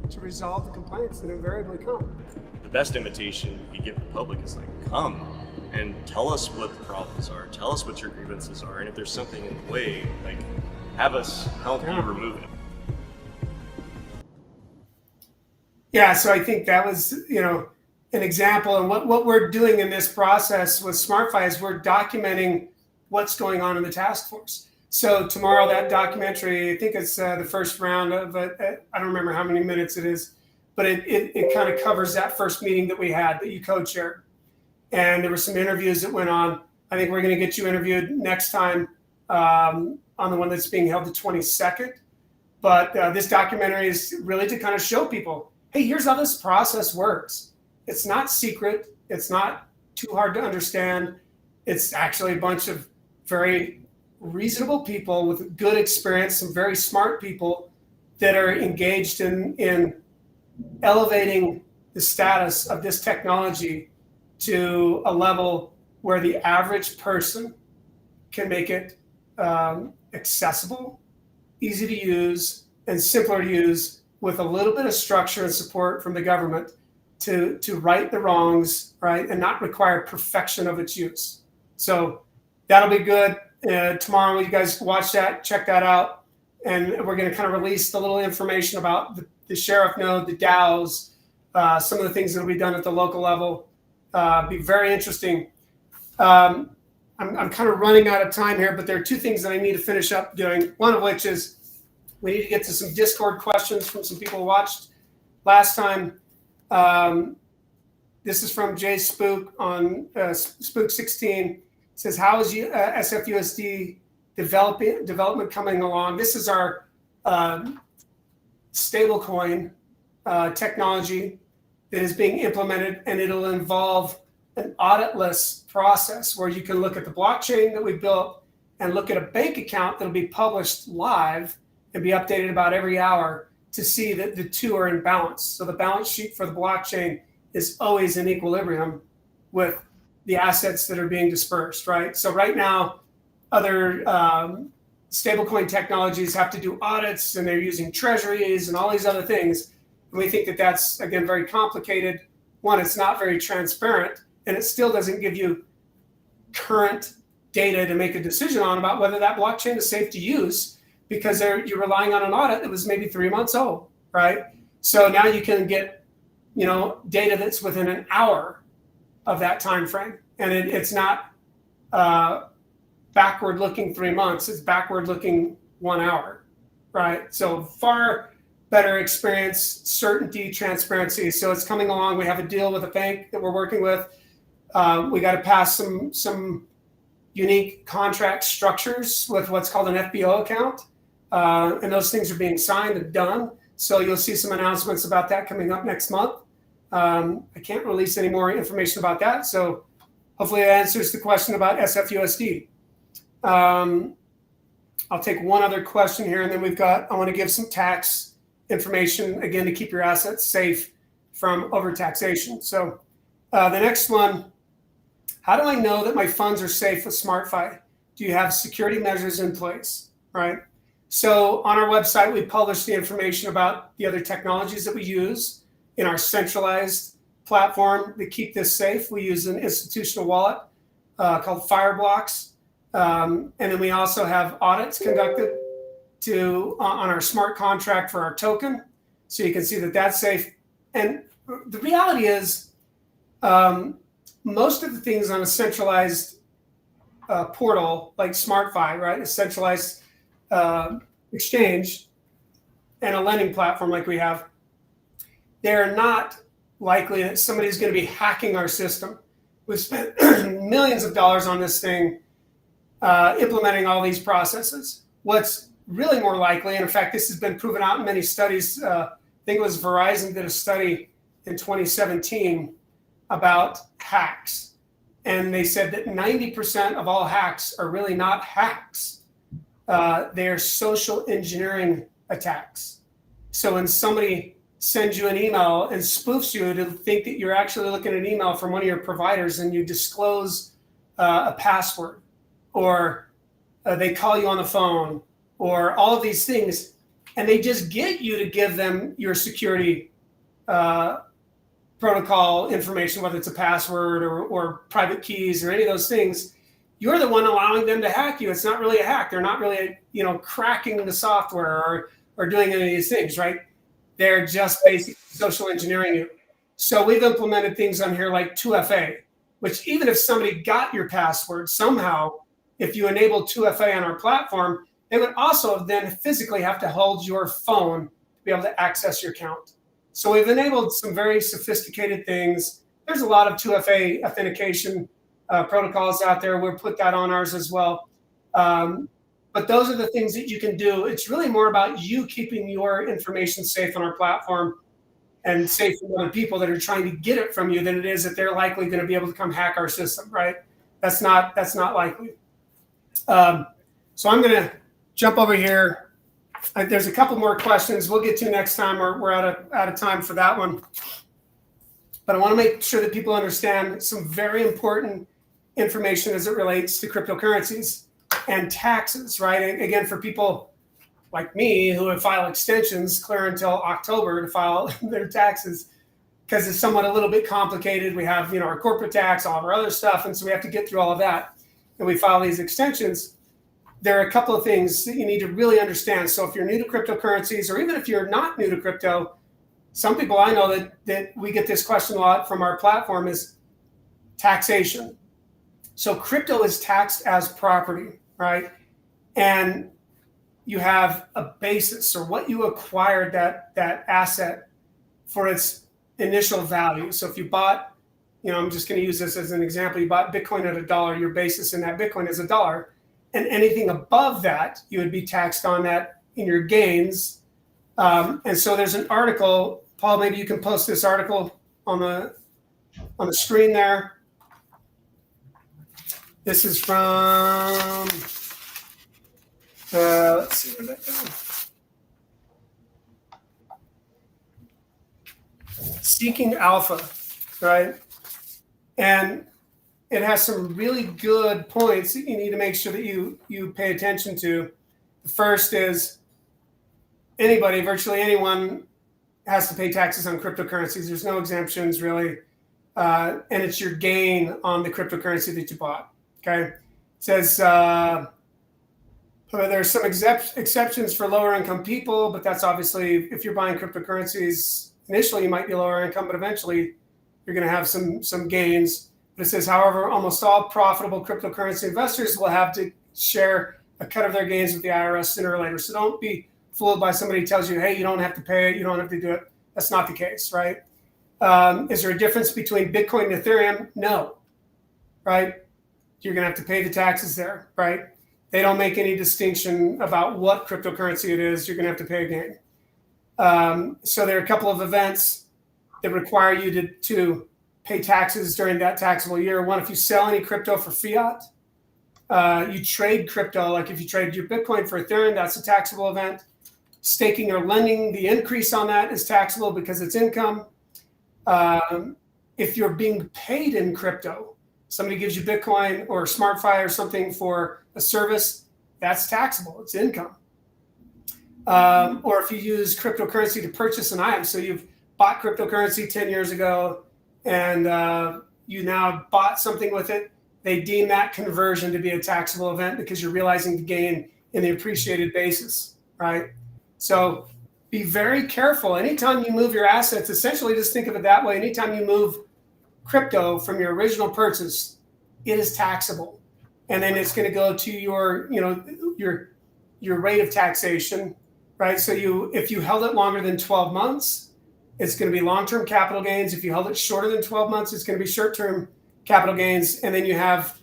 to resolve the complaints that invariably come. The best invitation you give the public is come and tell us what the problems are, tell us what your grievances are, and if there's something in the way, have us help you remove it. Yeah, so I think that was, an example. And what we're doing in this process with SmartFi is we're documenting what's going on in the task force. So tomorrow, that documentary, I think it's the first round of it. I don't remember how many minutes it is, but it kind of covers that first meeting that we had that you co-chaired. And there were some interviews that went on. I think we're going to get you interviewed next time on the one that's being held the 22nd. But this documentary is really to kind of show people, hey, here's how this process works. It's not secret. It's not too hard to understand. It's actually a bunch of very reasonable people with good experience, some very smart people that are engaged in elevating the status of this technology to a level where the average person can make it accessible, easy to use, and simpler to use, with a little bit of structure and support from the government to right the wrongs, right, and not require perfection of its use. So that'll be good. Tomorrow, you guys watch that, check that out. And we're going to kind of release the little information about the sheriff node, the DAOs, some of the things that will be done at the local level. Be very interesting. I'm kind of running out of time here, but there are two things that I need to finish up doing. One of which is we need to get to some Discord questions from some people who watched last time. This is from Jay Spook on Spook 16. It says, how is SFUSD development coming along? This is our stablecoin technology that is being implemented, and it'll involve an auditless process where you can look at the blockchain that we built and look at a bank account that'll be published live and be updated about every hour to see that the two are in balance. So the balance sheet for the blockchain is always in equilibrium with the assets that are being dispersed, right? So right now, other stablecoin technologies have to do audits, and they're using treasuries and all these other things. And we think that that's, again, very complicated. One, it's not very transparent, and it still doesn't give you current data to make a decision on about whether that blockchain is safe to use, because you're relying on an audit that was maybe 3 months old, right? So now you can get, data that's within an hour of that time frame, and it's not backward looking 3 months, it's backward looking 1 hour, right? So far better experience, certainty, transparency. So it's coming along. We have a deal with a bank that we're working with. We got to pass some unique contract structures with what's called an FBO account. And those things are being signed and done. So you'll see some announcements about that coming up next month. I can't release any more information about that. So hopefully that answers the question about SFUSD. I'll take one other question here, and then I want to give some tax information, again, to keep your assets safe from overtaxation. So the next one, how do I know that my funds are safe with SmartFi? Do you have security measures in place, right? So on our website, we publish the information about the other technologies that we use in our centralized platform to keep this safe. We use an institutional wallet called Fireblocks. And then we also have audits conducted on our smart contract for our token. So you can see that that's safe. And the reality is most of the things on a centralized portal like SmartFi, right? A centralized exchange and a lending platform like we have, they're not likely that somebody's going to be hacking our system. We've spent millions of dollars on this thing, implementing all these processes. What's really more likely, and in fact, this has been proven out in many studies. I think it was Verizon did a study in 2017 about hacks. And they said that 90% of all hacks are really not hacks. They're social engineering attacks. So when somebody sends you an email and spoofs you to think that you're actually looking at an email from one of your providers, and you disclose a password, or they call you on the phone, or all of these things, and they just get you to give them your security protocol information, whether it's a password or private keys or any of those things, you're the one allowing them to hack you. It's not really a hack. They're not really, cracking the software or doing any of these things, right? They're just basically social engineering you. So we've implemented things on here like 2FA, which even if somebody got your password somehow, if you enable 2FA on our platform, they would also then physically have to hold your phone to be able to access your account. So we've enabled some very sophisticated things. There's a lot of 2FA authentication protocols out there. We'll put that on ours as well. But those are the things that you can do. It's really more about you keeping your information safe on our platform and safe from other people that are trying to get it from you than it is that they're likely going to be able to come hack our system, right? That's not likely. So I'm going to jump over here. There's a couple more questions we'll get to next time. We're out of time for that one. But I want to make sure that people understand some very important information as it relates to cryptocurrencies and taxes, right? Again, for people like me who have filed extensions clear until October to file their taxes, because it's somewhat a little bit complicated. We have, our corporate tax, all of our other stuff, and so we have to get through all of that. And we file these extensions. There are a couple of things that you need to really understand. So if you're new to cryptocurrencies, or even if you're not new to crypto, some people I know that we get this question a lot from our platform is taxation. So crypto is taxed as property, right? And you have a basis, or what you acquired that asset for its initial value. So if you bought, I'm just going to use this as an example. You bought Bitcoin at $1, your basis in that Bitcoin is $1. And anything above that, you would be taxed on that in your gains. And so there's an article, Paul, maybe you can post this article on the screen there. This is from Let's see where that goes. Seeking Alpha, right? And it has some really good points that you need to make sure that you pay attention to. The first is anybody, virtually anyone, has to pay taxes on cryptocurrencies. There's no exemptions really. And it's your gain on the cryptocurrency that you bought. Okay. It says there's some exceptions for lower income people, but that's obviously, if you're buying cryptocurrencies, initially you might be lower income, but eventually you're going to have some gains. But it says, however, almost all profitable cryptocurrency investors will have to share a cut of their gains with the IRS sooner or later. So don't be fooled by somebody who tells you, hey, you don't have to pay it, you don't have to do it. That's not the case, right? Is there a difference between Bitcoin and Ethereum? No, right? You're going to have to pay the taxes there, right? They don't make any distinction about what cryptocurrency it is. You're going to have to pay a gain. So there are a couple of events that require you to pay taxes during that taxable year. One, if you sell any crypto for fiat, you trade crypto, like if you trade your Bitcoin for Ethereum, that's a taxable event. Staking or lending, the increase on that is taxable because it's income. If you're being paid in crypto, somebody gives you Bitcoin or SmartFi or something for a service, that's taxable, it's income. Or if you use cryptocurrency to purchase an item, so you've bought cryptocurrency 10 years ago and you now bought something with it, they deem that conversion to be a taxable event because you're realizing the gain in the appreciated basis, right? So be very careful. Anytime you move your assets, essentially just think of it that way. Anytime you move crypto from your original purchase, it is taxable. And then it's going to go to your rate of taxation, right? So if you held it longer than 12 months, it's going to be long-term capital gains. If you held it shorter than 12 months, it's going to be short-term capital gains. And then you have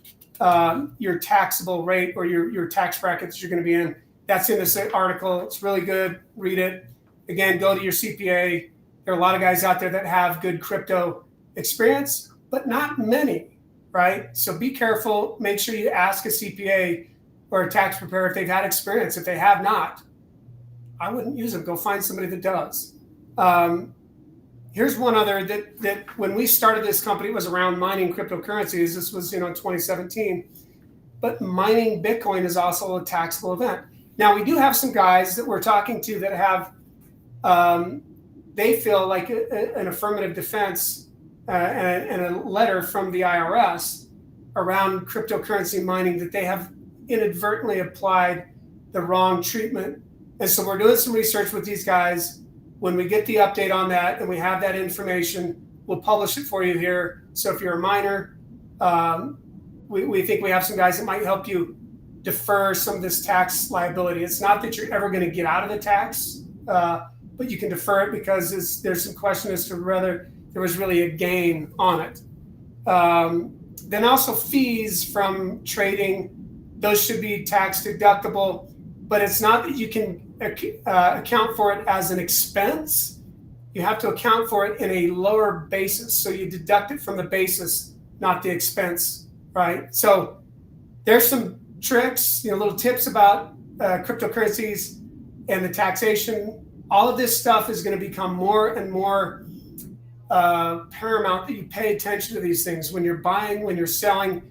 your taxable rate or your tax bracket that you're going to be in. That's in this article. It's really good. Read it. Again, go to your CPA. There are a lot of guys out there that have good crypto experience, but not many, right? So be careful. Make sure you ask a CPA or a tax preparer if they've had experience. If they have not, I wouldn't use them. Go find somebody that does. Here's one other that when we started this company, it was around mining cryptocurrencies. This was, 2017. But mining Bitcoin is also a taxable event. Now, we do have some guys that we're talking to that have, they feel like an affirmative defense and a letter from the IRS around cryptocurrency mining that they have inadvertently applied the wrong treatment. And so we're doing some research with these guys. When we get the update on that and we have that information, we'll publish it for you here. So if you're a miner, we think we have some guys that might help you defer some of this tax liability. It's not that you're ever going to get out of the tax, but you can defer it because there's some question as to whether there was really a gain on it. Then also fees from trading, those should be tax deductible, but it's not that you can account for it as an expense. You have to account for it in a lower basis. So you deduct it from the basis, not the expense, right? So there's some tricks, little tips about cryptocurrencies and the taxation. All of this stuff is going to become more and more paramount that you pay attention to these things. When you're buying, when you're selling,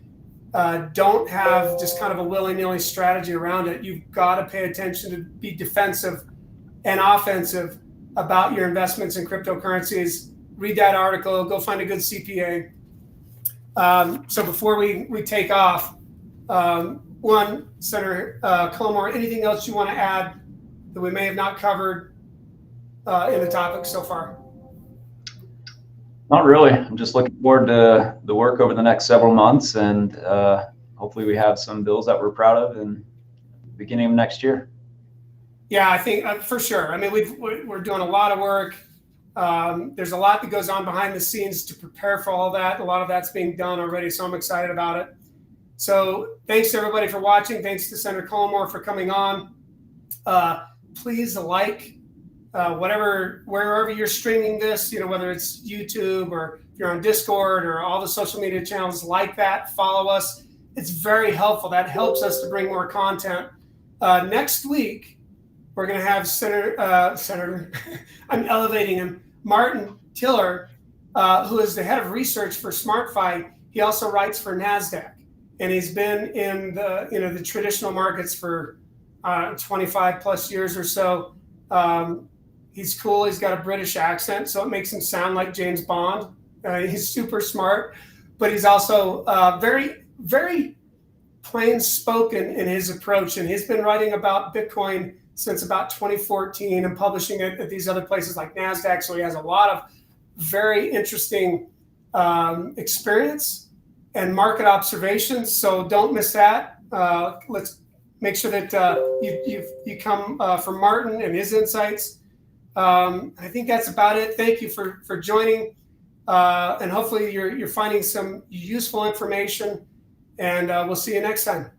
don't have just kind of a willy-nilly strategy around it. You've got to pay attention to be defensive and offensive about your investments in cryptocurrencies. Read that article, go find a good CPA. So before we take off, one, Senator Cullimore, anything else you want to add that we may have not covered in the topic so far? Not really. I'm just looking forward to the work over the next several months, and hopefully we have some bills that we're proud of in the beginning of next year. Yeah, I think for sure. I mean, we're doing a lot of work. There's a lot that goes on behind the scenes to prepare for all that. A lot of that's being done already, so I'm excited about it. So thanks to everybody for watching. Thanks to Senator Cullimore for coming on. Please like wherever you're streaming this, whether it's YouTube or if you're on Discord or all the social media channels, like that, follow us. It's very helpful. That helps us to bring more content Next week, we're going to have Senator, I'm elevating him, Martin Tiller, who is the head of research for SmartFi. He also writes for NASDAQ, and he's been in the traditional markets for 25 plus years or so. He's cool. He's got a British accent, so it makes him sound like James Bond. He's super smart, but he's also very, very plain spoken in his approach. And he's been writing about Bitcoin since about 2014 and publishing it at these other places like NASDAQ. So he has a lot of very interesting experience and market observations. So don't miss that. Let's make sure that you come from Martin and his insights. I think that's about it. Thank you for joining. And hopefully you're finding some useful information, and we'll see you next time.